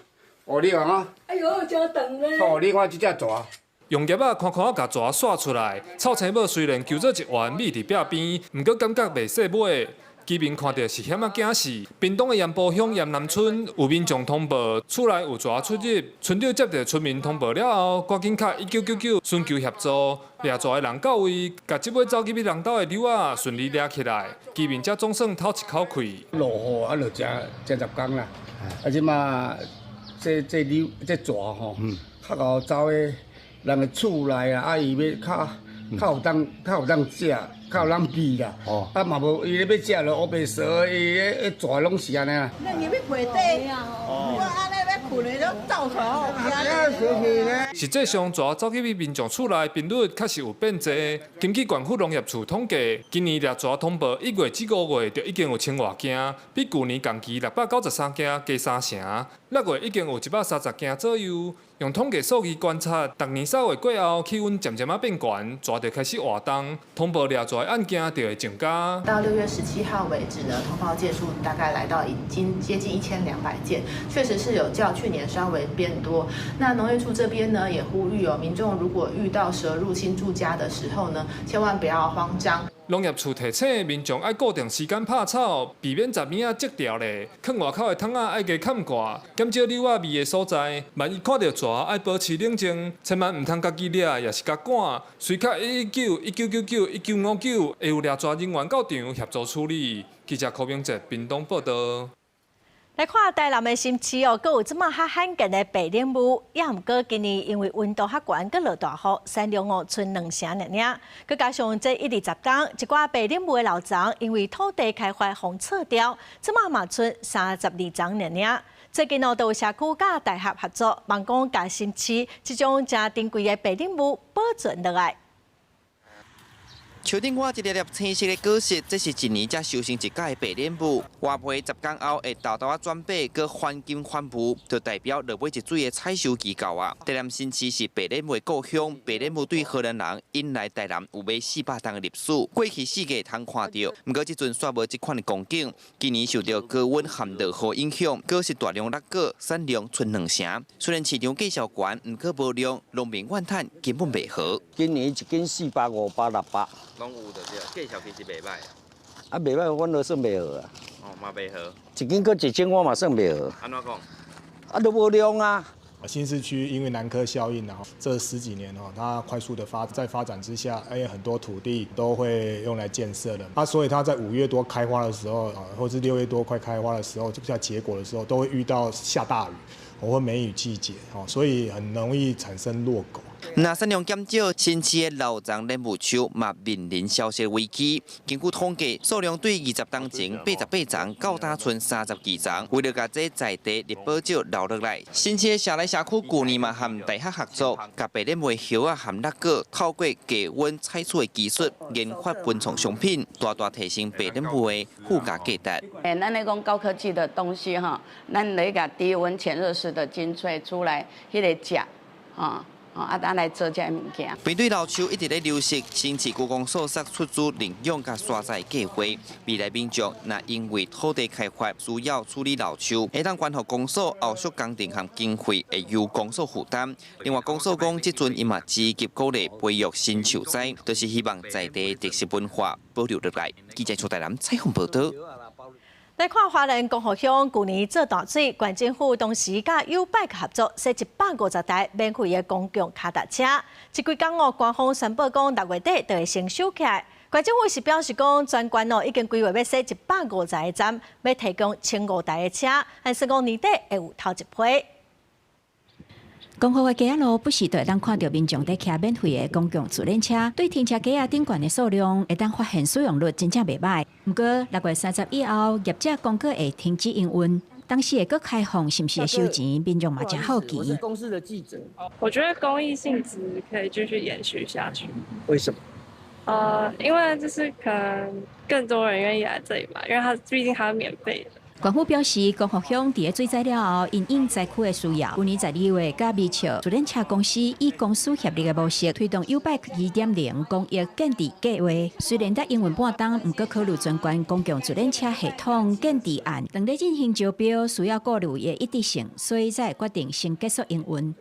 哦，你看啊，哎呦，真长咧！哦，你看即只蛇。用叶仔看看甲蛇刷出来，臭青母虽然救做一丸米伫壁边，毋过感觉袂细尾。居民看到是险啊惊死！屏东的盐埔乡盐南村有民众通报，厝内有蛇出入，村长接到村民通报了后，赶紧敲1999寻求协助。掠蛇的人到位，甲即尾走入去人兜的瘤仔顺利掠起来，居民才总算透一口气。落雨啊，就真10天啦。即马这瘤这蛇吼，较后走的人的厝内啊，伊要较有当食，较有当味啦。啊嘛无伊咧要食落乌白蛇，伊咧蛇拢是安尼啊。那你要陪底啊？我安尼要困的都走出来。实际上，蛇走去民众厝内频率确实有变侪。根据县府农业处统计，今年掠蛇通报1月至5月就已经有1000多件，比去年同期693件加3成。6月已经有130件左右。用统计数据观察，逐年3月过后，气温渐渐变悬，蛇就开始活动，通报掠蛇的案件就会增加。到6月17号为止呢，通报件数大概来到已经接近1200件，确实是有较去年稍微变多。那农业处这边呢，也呼吁民众如果遇到蛇入侵住家的时候呢，千万不要慌张。农业处提醒民众爱固定时间拍草，避免杂物仔积掉咧。放外口的桶仔爱加盖挂，减少瘤仔味的所在。万一看到蛇，爱保持冷静，千万唔通家己掠，也是甲赶。随卡119、1999、1959，会有掠蛇人员到场协助处理。记者柯明哲，屏东报道。来看台南的新市阁有这么较罕见的白莲雾，也毋过今年因为温度较悬，阁落大雨，产量剩2成尔。佮加上这120天，一寡白莲雾的老丛因为土地开发荒撤掉，这么嘛剩32丛尔。最近都有社区甲大学合作，望讲甲新市这种真珍贵的白莲雾保存落来。树顶画一粒粒青色的果实，这是一年才收成一届的白莲雾。挖培10天后会豆豆转白，佮翻金翻雾，就代表落尾一水的采收期到啊。台南新市是白莲雾的故乡，白莲雾对荷兰人引来台南有买400吨的历史。过去世界通看到，不过这阵煞无这款的光景。今年受到高温含落雨影响，果实大量落果，产量剩2成。虽然市场计销悬，不过无量，农民怨叹根本袂好。今年一斤400、500、600。拢有着对，计销其实袂歹。啊，袂歹，阮都算袂好啊。哦，嘛袂好。一斤搁1000，我嘛算袂好。安怎讲？啊，都无量啊。新市区因为南科效应这10几年它快速的发展之下，很多土地都会用来建设了。所以它在5月多开花的时候或是6月多快开花的时候，就在结果的时候，都会遇到下大雨或梅雨季节所以很容易产生落果。那产量减少，新市的老樟莲雾树嘛面临消息危机。根据统计，数量对20当前88丛，到打剩32丛。为了把这在地的保少留落来，新市的社内社区去年嘛和大学合作，把白莲梅叶啊和辣果透过低温采取的技术，研发文创商品，大大提升白莲梅的附加价值。咱咧讲高科技的东西咱来个低温潜热式的精粹出来，迄个价咱来做这物件。面对老树一直在流失，新市故宫所设出租领用甲山寨计划，未来民众若因为土地开发需要处理老树，会当关乎公所后续工程和经费会由公所负担。另外，公所讲，即阵伊嘛积极鼓励培育新树栽，就是希望在地特色文化保留落来。记者邱台南采访报道。来看花莲光复乡去年做淡水，县政府同时甲U-Bike 合作，设150台免费的公共脚踏车。这几天官方宣布讲6月底就会先收起来。县政府是表示讲，全县已经规划要设150个站，要提供1500台的车，还是讲年底会有头一批。光复的街仔路不时都会当看到民众在骑免费的公共自轮车，对停车格仔顶悬的数量会当发现使用率真正袂歹。不过6月30以后，业者公告会停止营运，当时会搁开放，是不是会收钱？民众嘛真好奇。我是公司的记者，我觉得公益性质可以继续延续下去。为什么？因为就是可能更多人愿意来这里买，因为它毕竟它是免费的。县府表示，光复乡伫个水灾了后，因应灾区的需要，去年12月，甲美笑自轮车公司以公司协力的模式推动 U-Bike 2.0公益建置计划。虽然在营运半冬，毋过考虑全关公共自轮车系统建置案，正在进行招标，需要顾虑的一致性，所以才决定先结束营运。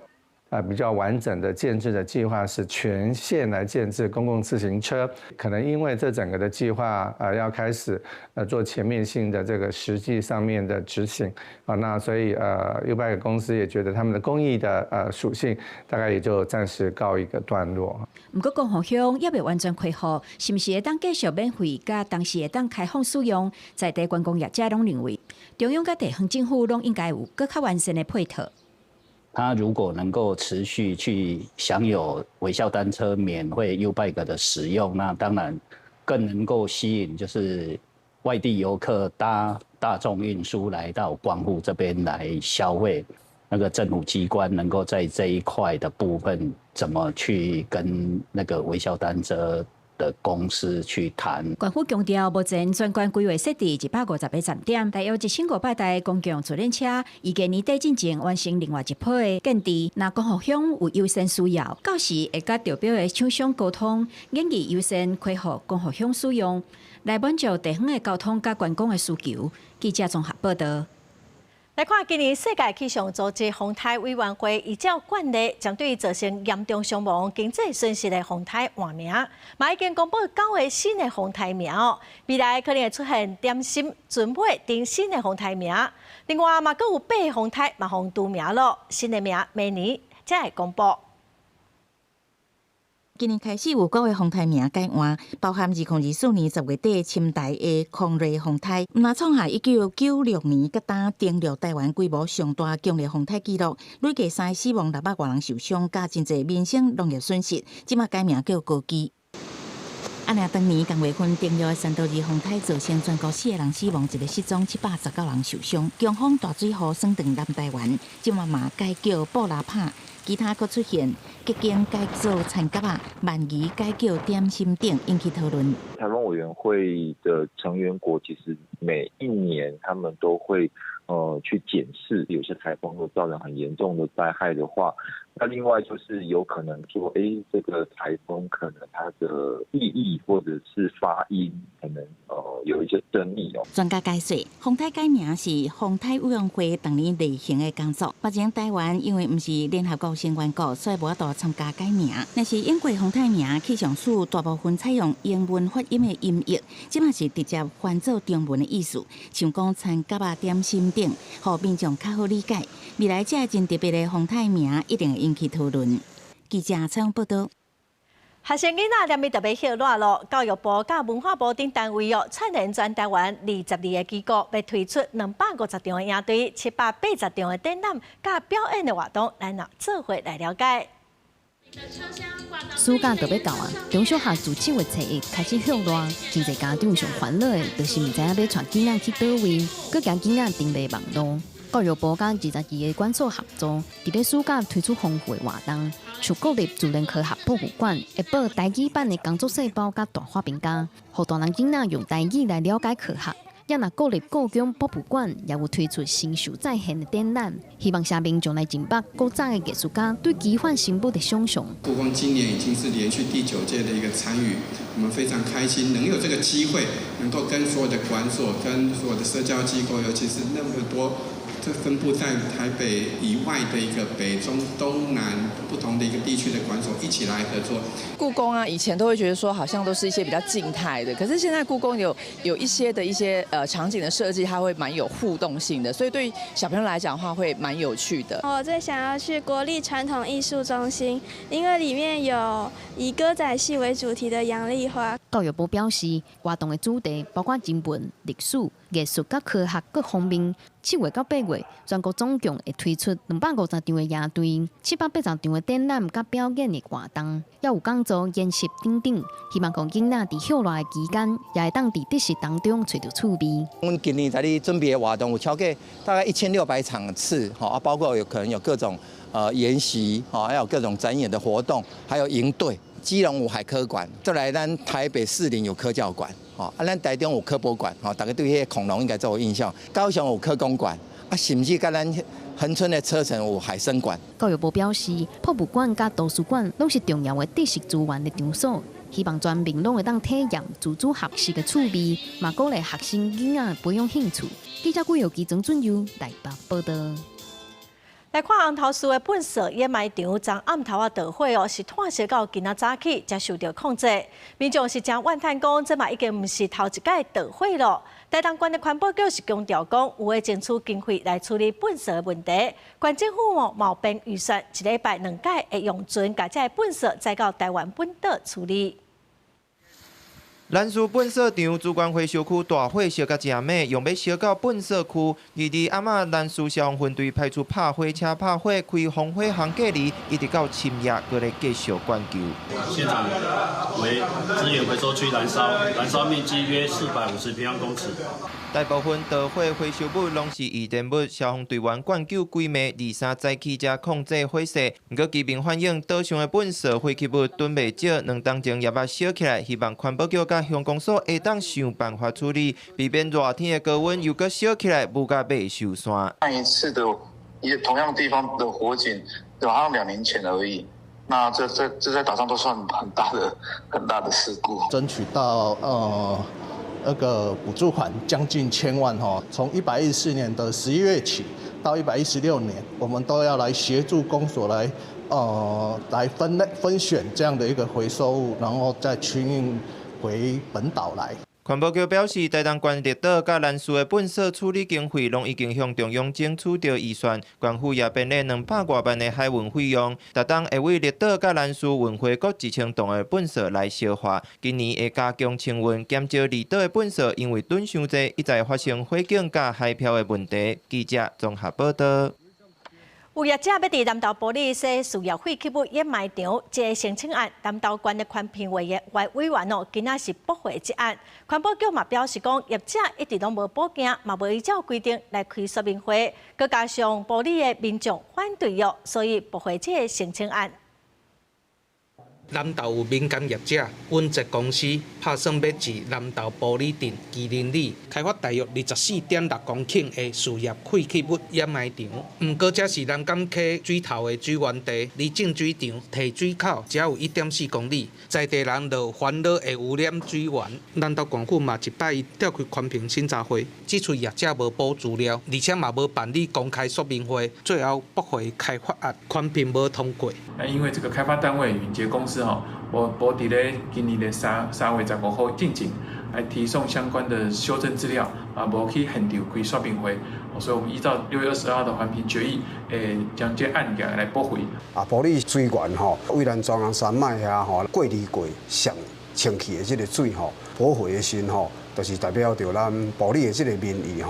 比较完整的建制的计划是全县来建制公共自行车，可能因为这整个的计划要开始做全面性的这个实际上面的执行那所以U-Bike 公司也觉得他们的公益的属性大概也就暂时告一个段落。不过光复乡也未完全恢复，是不是会当继续免费，甲当时会当开放使用，在地观光业者拢认为，中央甲地方政府拢应该有更较完善的配套。他如果能够持续去享有微笑单车免费 U-Bike 的使用，那当然更能够吸引就是外地游客搭大众运输来到光复这边来消费。那个政府机关能够在这一块的部分怎么去跟那个微笑单车的公司去谈。县府强调，目前全县规划设置150个站点，大约1500台公共自轮车，预计年底进前完成另外一批的建置。那光复乡有优先需要，到时会甲招标的厂商沟通，建议优先开放光复乡使用，来满足地方的交通甲观光的需求。记者综合报道。来看今年世界气象组织风台委员会依照惯例，针对造成严重伤亡、经济损失的风台换名，嘛已经公布9个新的风台名哦。未来可能会出现点心、准备等新的风台名。另外，嘛阁有8个风台嘛互除名咯，新的名明年才会公布。今年开始有9个风台名改换，包含2024年10月底侵台的狂热风台，那创下1996年甲打登陆台湾规模上大强烈风台纪录，累计3个死亡600多人受伤，加真侪民生农业损失，即马改名叫高基。那当年同月份登陆的3度2风台造成全国4个人死亡，1个失踪，719人受伤。强风大水雨霜断南台湾，即马嘛改叫布拉帕。其他佫出现结晶改造田蛤啊、鳗鱼改叫点心等，引起讨论。台湾委员会的成员国其实每一年他们都会去检视，有些台风会造成很严重的灾害的话，那另外就是有可能说，这个台风可能它的意义或者是发音可能有一些争议哦。专家解说，风台改名是风台委员会当年例行的工作。目前台湾因为不是联合国成员国，所以无法度参加改名。但是英国风台名气象署大部分采用英文发音的音译，即嘛是直接翻做中文的意思，像讲参甲啊点心等，互民众较好理解。未来这真特别的风台名一定会引起讨论。记者采访报道。学生囡仔念咪特别热闹咯，教育部甲文化部等单位串联全台湾22个机构，要推出250场的营队、780场的展览、甲表演的活动，咱若做伙来了解。暑假就要到啊，中小学自7月初1开始向热，真侪家长上烦恼的，就是唔知影要带囡仔去倒位，佮惊囡仔登袂网路。教育部甲22个馆所合作，伫咧暑假推出丰富的活动，像国立自然科学博物馆会报台语版的工作细胞甲大花饼干，互大人囡仔用台语来了解科学。也若国立故宫博物馆也有推出新秀再现的展览，希望下民众来进北古早的艺术家对奇幻新妇的想象。故宫今年已经是连续第9届的一个参与，我们非常开心能有这个机会，能够跟所有的馆所、跟所有的社交机构，尤其是那么多。这分布在台北以外的一个北中东南不同的一个地区的馆所一起来合作。故宫啊，以前都会觉得说好像都是一些比较静态的，可是现在故宫有一些场景的设计，它会蛮有互动性的，所以对小朋友来讲的话会蛮有趣的。我最想要去国立传统艺术中心，因为里面有以歌仔戏为主题的杨丽花。教育部表示，活动的主题包括人文、历史、艺术甲科学各方面。7月到8月，全国总共会推出250场的营队、780场的展览甲表演的活动，也有讲座、演习等等。希望讲囡仔伫休热的期间，也会当伫知识当中找到趣味。我们今年在咧准备的活动有超过大概1600场次，包括可能有各种研习，还有各种展演的活动，还有营队。基隆有海科馆，再来咱台北士林有科教馆，咱台中有科博馆，大家对迄个恐龙应该都有印象。高雄有科工馆，甚至甲咱恒春的车城有海生馆。教育部表示，博物馆甲图书馆拢是重要的知识资源的场所，希望全民拢会当体验自主学习的趣味，嘛鼓励学生囡仔培养兴趣。记者顾佑基、曾俊佑台北报道。来看红头树的本色掩埋场，昨暗头啊大火是炭烧到今仔早起才受到控制。民众是将怨叹讲，这嘛已经唔是头一届大火咯。台东县的环保局是强调讲，有会争取经费来处理本色的问题。县政府毛病预算1礼拜2届会用尽，把这本色再到台湾本岛处理。兰屿本色场主管回收区大火烧甲正美，用要烧到本色区。22暗仔，兰屿消防分队派出拍火车拍火，开防火行隔离，一直到深夜，搁来继续灌救。现场为资源回收区燃烧面积约450平方公尺。大部分导火回收物拢是易燃物，消防队员灌救规暝，2、3早起才控制火势。不过居民反映，岛上的本色废弃物囤袂少，2当前也捌烧起来，希望环保局甲乡公所会当想办法处理，避免热天的高温又搁烧起来，物价袂受伤。上一次的也同样地方的火警，好像2年前而已。那这在岛上都算很大的事故。争取到那个补助款将近1000万哈，从114年的11月起到116年，我们都要来协助公所来分选这样的一个回收物，然后再群运回本岛来。环保局表示，台东县绿岛甲兰屿的本色处理经费，拢已经向中央争取到预算，县府也编列200多万的海运费用，逐当会为绿岛甲兰屿运回各1000吨的本色来消化。今年会加强清运，减少绿岛的本色因为囤伤济，一再发生火警甲海漂的问题。记者综合报道。有业者要伫南投埔里设事业废弃物掩埋场，这个申请案，南投县的环评委员今仔是驳回这案。环保局嘛表示讲，业者一直拢无报警，嘛无依照规定来开说明会，佮加上埔里的民众反对所以驳回这个申请案。南投有民间业者温泽公司打算要自南投埔里镇麒麟里开发大约24.6公顷的事业废弃物掩埋场。不过，这是南港溪水头的水源地，离净水场提水口只有1.4公里，在地人就烦恼会污染水源。南投县府嘛一摆召开宽屏审查会，指出业者无补资料，而且嘛无办理公开说明会，最后驳回开发案，宽屏无通过。因为这个开发单位允捷公司无伫咧今年的3月15号进前来提送相关的修正资料，无去现场开说明会，所以我们依照6月22号的环评决议，将这案件来驳回。埔里水源蔚蓝庄山脉遐过滤过上清气的这个水驳回的时候，就是代表着咱埔里的这个民意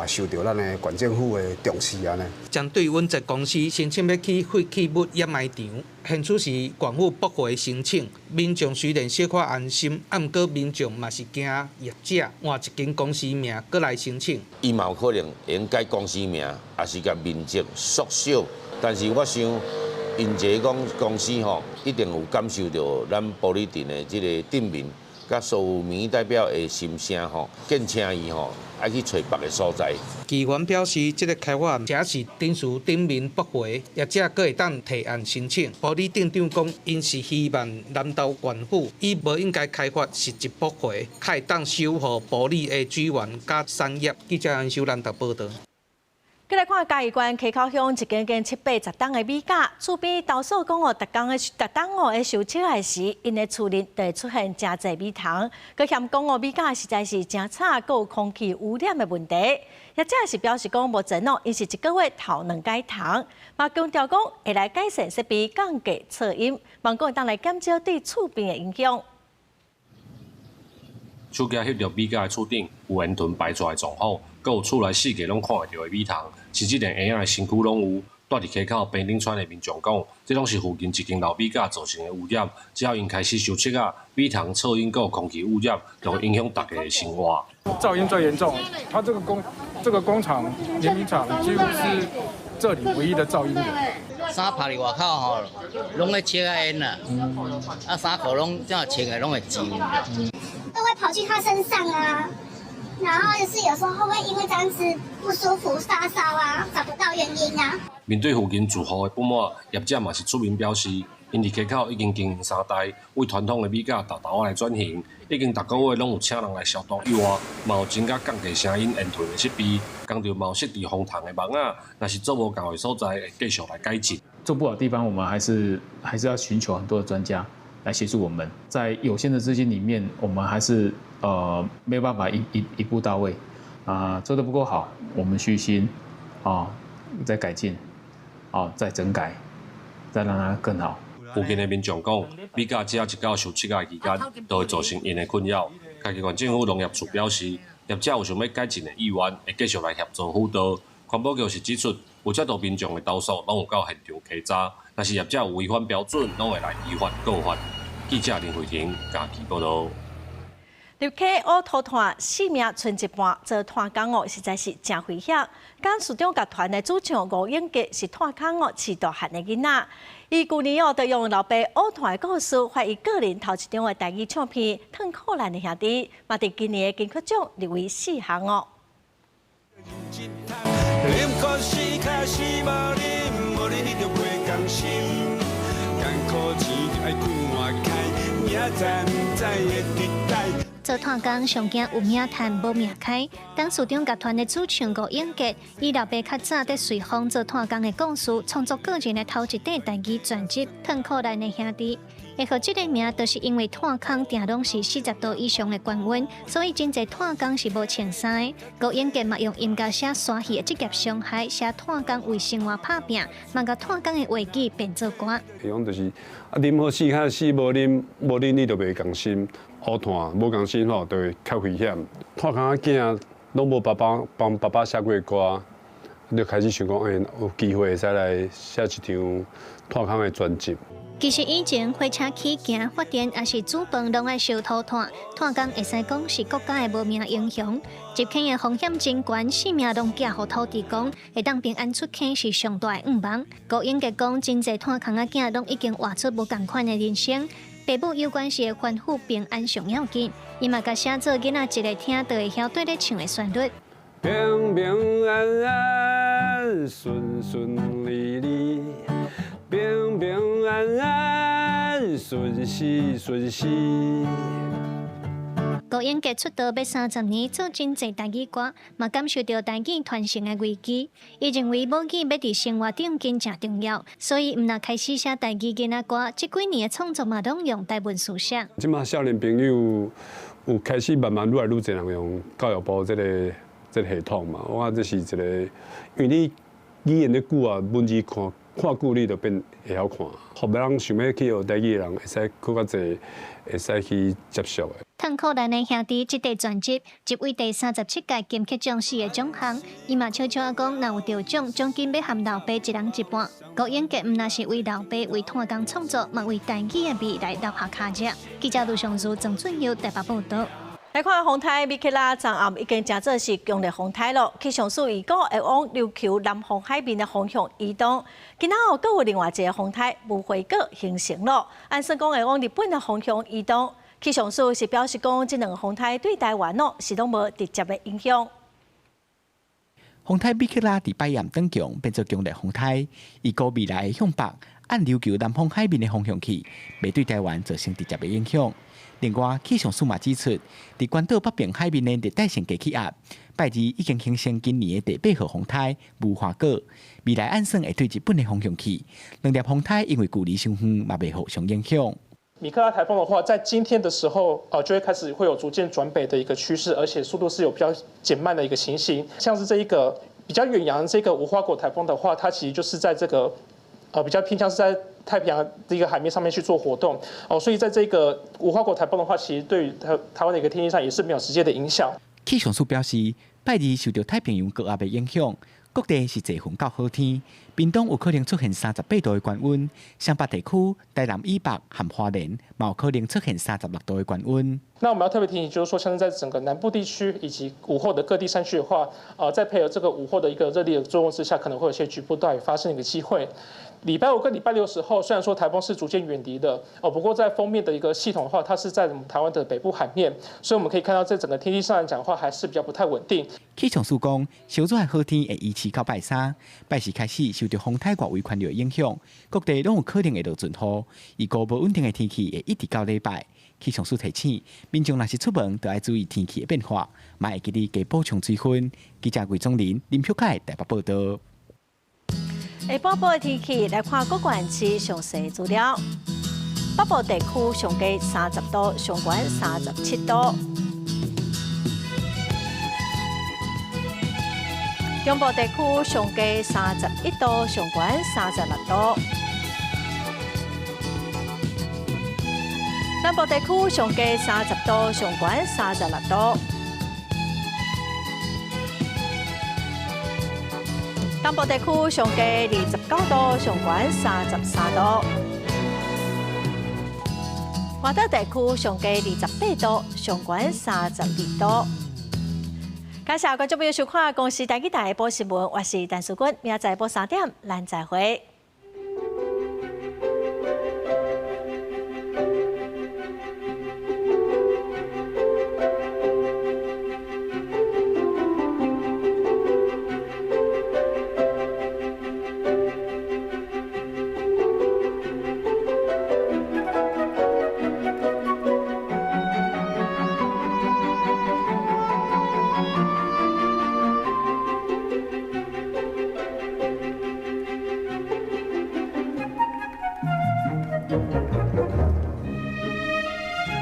受到咱的县政府的重视安尼。针对温泽公司申请要起废弃物掩埋场，现此时县府驳回申请，民众虽然小可安心，毋过民众嘛是惊业者换一间公司名搁来申请。伊嘛有可能用改公司名，也是甲面积缩小，但是我想，因这公司一定有感受到咱埔里镇的这个镇民。甲所有民意代表的心声建请伊爱去找别个所在。议员表示，这个开发案只是临时顶面驳回，业者阁会当提案申请。埔里镇长讲，因是希望南投县府以无应该开发实质驳回，较会当守护埔里的水源甲产业。记者安修南投报道。再来看嘉义县溪口乡一间780栋的米甲，厝边投诉讲逐档的收起来时，因的厝内就会出现真侪米虫。佮嫌讲米甲实在是真差，佮有空气污染的问题。业者是表示讲，目前因是1个月头2改糖，嘛强调讲会来改善设备，降低噪音，望讲会当来减少对厝边的影响。手机翕到米甲的厝顶有烟尘排出来的状况，佮有厝内四界拢看会到的米虫，甚至连婴仔的身躯拢有。住伫溪口边顶村的民众讲，这拢是附近一间老米甲造成的污染。只要因开始收漆米虫、噪音佮空气污染，就会影响大家的生活。噪音最严重，它这个工厂碾米厂几乎是这里唯一的噪音源。衫拍伫外口拢会切烟啦，衫裤拢这样切的拢会焦。都会跑去他身上啊，然后就是有时候会因为这样子不舒服、发烧啊，找不到原因啊。面对附近住户的不满，业者嘛是出面表示，因伫溪口已经经营3代，为传统的米甲豆豆来转型，已经逐个月拢有请人来消毒以外，嘛有增加降低声音烟尘的设备，工地嘛有设置风筒的网仔，若是做无到的所在，会继续来改进。做不好的地方，我们还是要寻求很多的专家来协助我们，在有限的资金里面，我们还是没有办法一步到位做得不够好，我们虚心再改进再整改，再让它更好。附近的民众讲，米甲只要一到收漆的期间，都会造成因的困扰。嘉义县政府农业处表示，业者有想要改进的意愿，会继续来协助辅导。环保局是指出，有遮多民众的投诉，拢有到现场稽查，若是业者有违反标准，拢会来依法告发。记者林慧婷嘉义报道。入溪乌涂炭4名剩一半，做炭工实在是真危险。刚市长集团的主唱吴永杰是炭工饲大汉的囡仔，伊去年就用老爸乌炭的故事，发伊个人头一张的台语唱片《烫苦难的兄弟》，嘛伫今年的金曲奖入围4项哦。做炭工上惊有命赚无命开。当市长集团的主唱吴永杰，以老爸较早在随风做炭工的故事，创作个人的头一张台语专辑《烫苦难的兄弟》。会号这个名，就是因为炭坑定拢是40度以上的高温，所以真侪炭工是无穿衫的。吴永杰嘛用音乐写山戏的职业伤害，写炭工为生活打拼，嘛甲炭工的话语变做歌。伊讲就是啉好死较死，无啉你就袂甘心。乌炭无甘心就会较危险。炭工仔囝拢无帮爸爸写过歌，就开始想讲，有机会会使来写一张炭工的专辑。其实以前火车起行、发电也是煮饭拢爱烧土炭，炭工会使讲是国家的无名英雄。入坑的风险真悬，性命拢寄予土地公，会当平安出坑是上大的愿望。高英杰讲，真侪炭坑仔囝拢已经活出无共款的人生。爸母有关系的欢呼平安上要紧，伊嘛甲写做囡仔一个听就会晓对咧唱的旋律。平平安安，顺顺利利，平平安安，顺时顺时。高英杰出道要30年，做真侪台语歌，嘛感受到台语传承的危机。伊认为母语要伫生活中真正重要，所以毋若开始写台语囡仔歌，这几年的创作嘛拢用台文书写。即马少年朋友有开始慢慢愈来愈侪人用教育部这个系统嘛，我看这是一个，因为你语言的久啊，文字看久你就变会晓看，互别人想要去学台语的人会使更较侪，会使去接受的。痛苦咱的兄弟这块专辑，入围第37届金曲奖4个奖项，伊嘛悄悄啊讲，若有得奖，奖金要含老爸一人一半。高英杰毋但是为老爸为炭工创作，嘛为台语的未来留下脚迹。记者卢尚如、郑俊佑台北报道。来看风台米克拉昨暗已经真做是强烈风台了，气象署预告会往琉球南方海面的方向移动。今仔后，佫有另外一个风台无回个形成了，按算讲会往日本的方向移动。气象署是表示讲，这两个风台对台湾是拢无直接的影响。风台米克拉伫拜岩登强，变做强烈风台，预告未来向北按琉球南方海面的方向去，未对台湾造成直接的影响。另外，气象署嘛指出，伫关岛北边海面的热带性低气压，拜二已经形成今年的第8号风台无花果，未来按算会对日本的方向去。两粒风台因为距离相远，嘛袂互相影响。米克拉台风的话，在今天的时候，就会开始会有逐渐转北的一个趋势，而且速度是有比较减慢的一个情形。像是这一个比较远洋的这个无花果台风的话，它其实就是在这个比较偏向是在太平洋的一个海面上面去做活动所以在这个无花果台风的话，其实对于台湾的一个天气上也是没有直接的影响。气象署表示，拜二受到太平洋高压的影响，各地是侪云到好天，屏东有可能出现38度的高温，湘北地区、台南以北和花莲嘛有可能出现36度的高温。那我们要特别提醒，就是说，像是在整个南部地区以及午后的各地山区的话，在配合这个午后的一个热力的作用之下，可能会有一些局部大雨发生的一个机会。礼拜5跟礼拜6的时候，虽然说台风是逐渐远离的不过在锋面的一个系统的话，它是在我们台湾的北部海面，所以我们可以看到，在整个天气上来讲的话，还是比较不太稳定。气象署讲，小热的好天会延迟到拜3，拜4开始受到风台外围环流的影响，各地拢有可能会落阵雨，预估无稳定的天气会一直到礼拜。气象署提醒，民众若是出门，就要注意天气的变化，嘛会记得加补充水分。记者魏宗林、林秀凯台北报道。下晡报的天气来看各县市详细资料。北部地区上低30度，上悬37度；中部地区上低31度，上悬36度；南部地区上低30度，上悬36度；东部地区上低29度，上悬33度；华岛地区上低28度，上悬32度。感谢观众朋友收看《公视台记台下晡新闻》，我是陈淑君，明仔载下晡3点，咱再会。